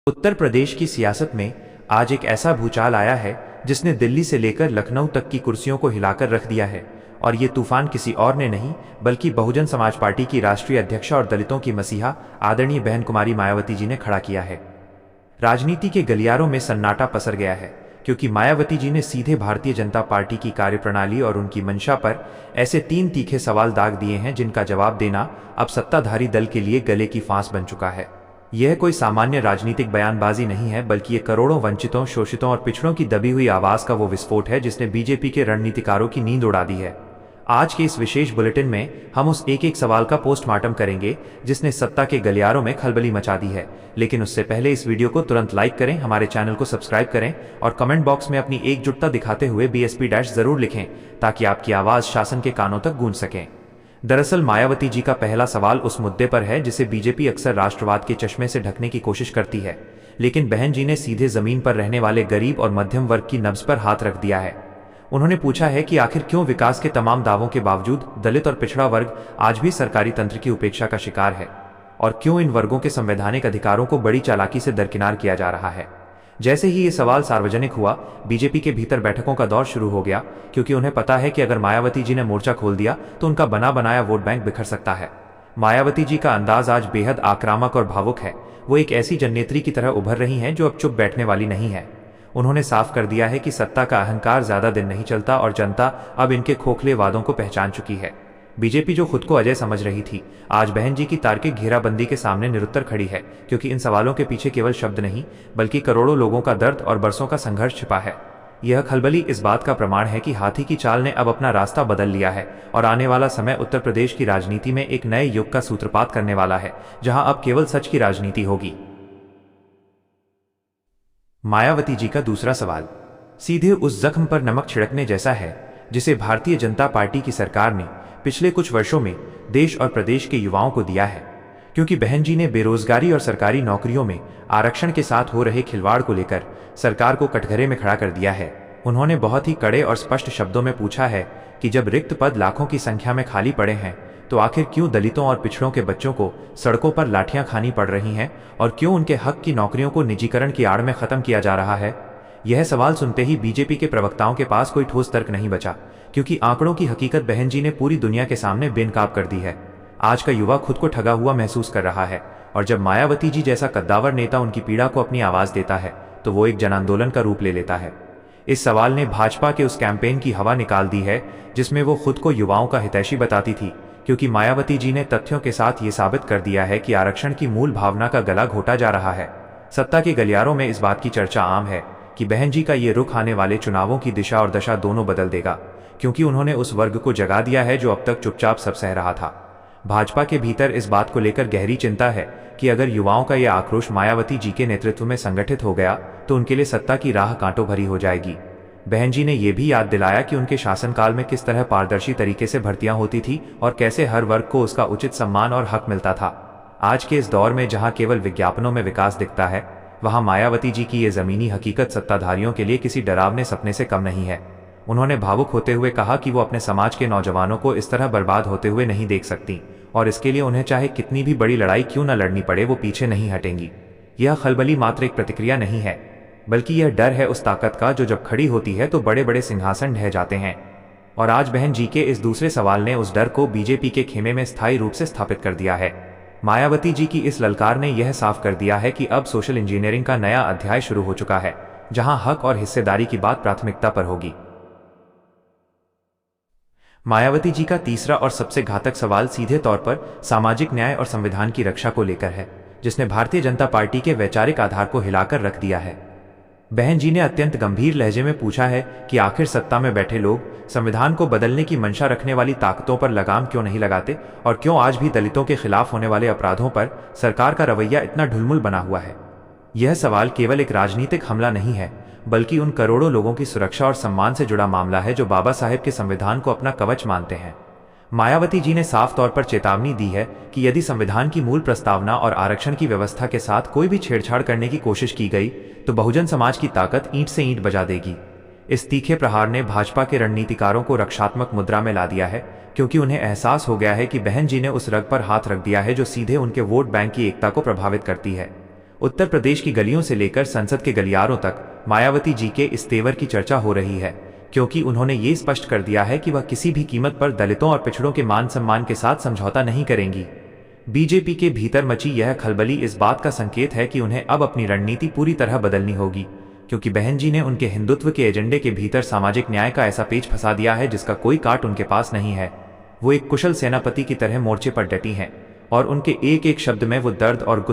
उत्तर प्रदेश की सियासत में आज एक ऐसा भूचाल आया है जिसने दिल्ली से लेकर लखनऊ तक की कुर्सियों को हिलाकर रख दिया है। और ये तूफान किसी और ने नहीं बल्कि बहुजन समाज पार्टी की राष्ट्रीय अध्यक्षा और दलितों की मसीहा आदरणीय बहन कुमारी मायावती जी ने खड़ा किया है। राजनीति के गलियारों में सन्नाटा पसर गया है क्योंकि मायावती जी ने सीधे भारतीय जनता पार्टी की कार्यप्रणाली और उनकी मंशा पर ऐसे 3 तीखे सवाल दाग दिए हैं जिनका जवाब देना अब सत्ताधारी दल के लिए गले की फांस बन चुका है। यह कोई सामान्य राजनीतिक बयानबाजी नहीं है बल्कि ये करोड़ों वंचितों, शोषितों और पिछड़ों की दबी हुई आवाज का वो विस्फोट है जिसने बीजेपी के रणनीतिकारों की नींद उड़ा दी है। आज के इस विशेष बुलेटिन में हम उस एक सवाल का पोस्टमार्टम करेंगे जिसने सत्ता के गलियारों में खलबली मचा दी है। लेकिन उससे पहले इस वीडियो को तुरंत लाइक करें, हमारे चैनल को सब्सक्राइब करें और कमेंट बॉक्स में अपनी एकजुटता दिखाते हुए BSP- जरूर लिखें ताकि आपकी आवाज शासन के कानों तक गूंज सके। दरअसल मायावती जी का पहला सवाल उस मुद्दे पर है जिसे बीजेपी अक्सर राष्ट्रवाद के चश्मे से ढकने की कोशिश करती है, लेकिन बहन जी ने सीधे जमीन पर रहने वाले गरीब और मध्यम वर्ग की नब्ज पर हाथ रख दिया है। उन्होंने पूछा है कि आखिर क्यों विकास के तमाम दावों के बावजूद दलित और पिछड़ा वर्ग आज भी सरकारी तंत्र की उपेक्षा का शिकार है, और क्यों इन वर्गों के संवैधानिक अधिकारों को बड़ी चालाकी से दरकिनार किया जा रहा है। जैसे ही ये सवाल सार्वजनिक हुआ, बीजेपी के भीतर बैठकों का दौर शुरू हो गया क्योंकि उन्हें पता है कि अगर मायावती जी ने मोर्चा खोल दिया तो उनका बना बनाया वोट बैंक बिखर सकता है। मायावती जी का अंदाज आज बेहद आक्रामक और भावुक है। वो एक ऐसी जननेत्री की तरह उभर रही हैं जो अब चुप बैठने वाली नहीं है। उन्होंने साफ कर दिया है कि सत्ता का अहंकार ज्यादा दिन नहीं चलता और जनता अब इनके खोखले वादों को पहचान चुकी है। बीजेपी जो खुद को अजय समझ रही थी, आज बहन जी की तार्किक घेराबंदी के सामने निरुत्तर खड़ी है क्योंकि इन सवालों के पीछे केवल शब्द नहीं बल्कि करोड़ों लोगों का दर्द और बरसों का संघर्ष छिपा है। यह खलबली इस बात का प्रमाण है कि हाथी की चाल ने अब अपना रास्ता बदल लिया है और आने वाला समय उत्तर प्रदेश की राजनीति में एक नए युग का सूत्रपात करने वाला है जहां अब केवल सच की राजनीति होगी। मायावती जी का दूसरा सवाल सीधे उस जख्म पर नमक छिड़कने जैसा है जिसे भारतीय जनता पार्टी की सरकार ने पिछले कुछ वर्षों में देश और प्रदेश के युवाओं को दिया है, क्योंकि बहन जी ने बेरोजगारी और सरकारी नौकरियों में आरक्षण के साथ हो रहे खिलवाड़ को लेकर सरकार को कटघरे में खड़ा कर दिया है। उन्होंने बहुत ही कड़े और स्पष्ट शब्दों में पूछा है कि जब रिक्त पद लाखों की संख्या में खाली पड़े हैं तो आखिर क्यों दलितों और पिछड़ों के बच्चों को सड़कों पर लाठियां खानी पड़ रही हैं और क्यों उनके हक की नौकरियों को निजीकरण की आड़ में खत्म किया जा रहा है। यह सवाल सुनते ही बीजेपी के प्रवक्ताओं के पास कोई ठोस तर्क नहीं बचा, क्योंकि आंकड़ों की हकीकत बहन जी ने पूरी दुनिया के सामने बेनकाब कर दी है। आज का युवा खुद को ठगा हुआ महसूस कर रहा है और जब मायावती जी जैसा कद्दावर नेता उनकी पीड़ा को अपनी आवाज देता है तो वो एक जन आंदोलन का रूप ले लेता है। इस सवाल ने भाजपा के उस कैंपेन की हवा निकाल दी है जिसमें वो खुद को युवाओं का हितैषी बताती थी, क्योंकि मायावती जी ने तथ्यों के साथ ये साबित कर दिया है कि आरक्षण की मूल भावना का गला घोटा जा रहा है। सत्ता के गलियारों में इस बात की चर्चा आम है कि बहन जी का ये रुख आने वाले चुनावों की दिशा और दशा दोनों बदल देगा, क्योंकि उन्होंने उस वर्ग को जगा दिया है जो अब तक चुपचाप सब सह रहा था। भाजपा के भीतर इस बात को लेकर गहरी चिंता है कि अगर युवाओं का यह आक्रोश मायावती जी के नेतृत्व में संगठित हो गया तो उनके लिए सत्ता की राह कांटों भरी हो जाएगी। बहन जी ने यह भी याद दिलाया कि उनके शासनकाल में किस तरह पारदर्शी तरीके से भर्तियां होती थी और कैसे हर वर्ग को उसका उचित सम्मान और हक मिलता था। आज के इस दौर में जहां केवल विज्ञापनों में विकास दिखता है, वहां मायावती जी की ये जमीनी हकीकत सत्ताधारियों के लिए किसी डरावने सपने से कम नहीं है। उन्होंने भावुक होते हुए कहा कि वो अपने समाज के नौजवानों को इस तरह बर्बाद होते हुए नहीं देख सकती और इसके लिए उन्हें चाहे कितनी भी बड़ी लड़ाई क्यों न लड़नी पड़े वो पीछे नहीं हटेंगी। यह खलबली मात्र एक प्रतिक्रिया नहीं है बल्कि यह डर है उस ताकत का जो जब खड़ी होती है तो बड़े बड़े सिंहासन ढह जाते हैं। और आज बहन जी के इस दूसरे सवाल ने उस डर को बीजेपी के खेमे में स्थायी रूप से स्थापित कर दिया है। मायावती जी की इस ललकार ने यह साफ कर दिया है कि अब सोशल इंजीनियरिंग का नया अध्याय शुरू हो चुका है, जहां हक और हिस्सेदारी की बात प्राथमिकता पर होगी। मायावती जी का तीसरा और सबसे घातक सवाल सीधे तौर पर सामाजिक न्याय और संविधान की रक्षा को लेकर है, जिसने भारतीय जनता पार्टी के वैचारिक आधार को हिलाकर रख दिया है। बहन जी ने अत्यंत गंभीर लहजे में पूछा है कि आखिर सत्ता में बैठे लोग संविधान को बदलने की मंशा रखने वाली ताकतों पर लगाम क्यों नहीं लगाते और क्यों आज भी दलितों के खिलाफ होने वाले अपराधों पर सरकार का रवैया इतना ढुलमुल बना हुआ है। यह सवाल केवल एक राजनीतिक हमला नहीं है बल्कि उन करोड़ों लोगों की सुरक्षा और सम्मान से जुड़ा मामला है जो बाबा साहेब के संविधान को अपना कवच मानते हैं। मायावती जी ने साफ तौर पर चेतावनी दी है कि यदि संविधान की मूल प्रस्तावना और आरक्षण की व्यवस्था के साथ कोई भी छेड़छाड़ करने की कोशिश की गई तो बहुजन समाज की ताकत ईंट से ईंट बजा देगी। इस तीखे प्रहार ने भाजपा के रणनीतिकारों को रक्षात्मक मुद्रा में ला दिया है, क्योंकि उन्हें एहसास हो गया है कि बहन जी ने उस रग पर हाथ रख दिया है जो सीधे उनके वोट बैंक की एकता को प्रभावित करती है। उत्तर प्रदेश की गलियों से लेकर संसद के गलियारों तक मायावती जी के इस तेवर की चर्चा हो रही है, क्योंकि उन्होंने ये स्पष्ट कर दिया है कि वह किसी भी कीमत पर दलितों और पिछड़ों के मान सम्मान के साथ समझौता नहीं करेंगी। बीजेपी के भीतर मची यह खलबली इस बात का संकेत है कि उन्हें अब अपनी रणनीति पूरी तरह बदलनी होगी, क्योंकि बहन जी ने उनके हिंदुत्व के एजेंडे के भीतर सामाजिक न्याय का ऐसा पेच फंसा दिया है जिसका कोई काट उनके पास नहीं है। वो एक कुशल सेनापति की तरह मोर्चे पर डटी हैं और उनके एक एक शब्द में वो दर्द और गुस्सा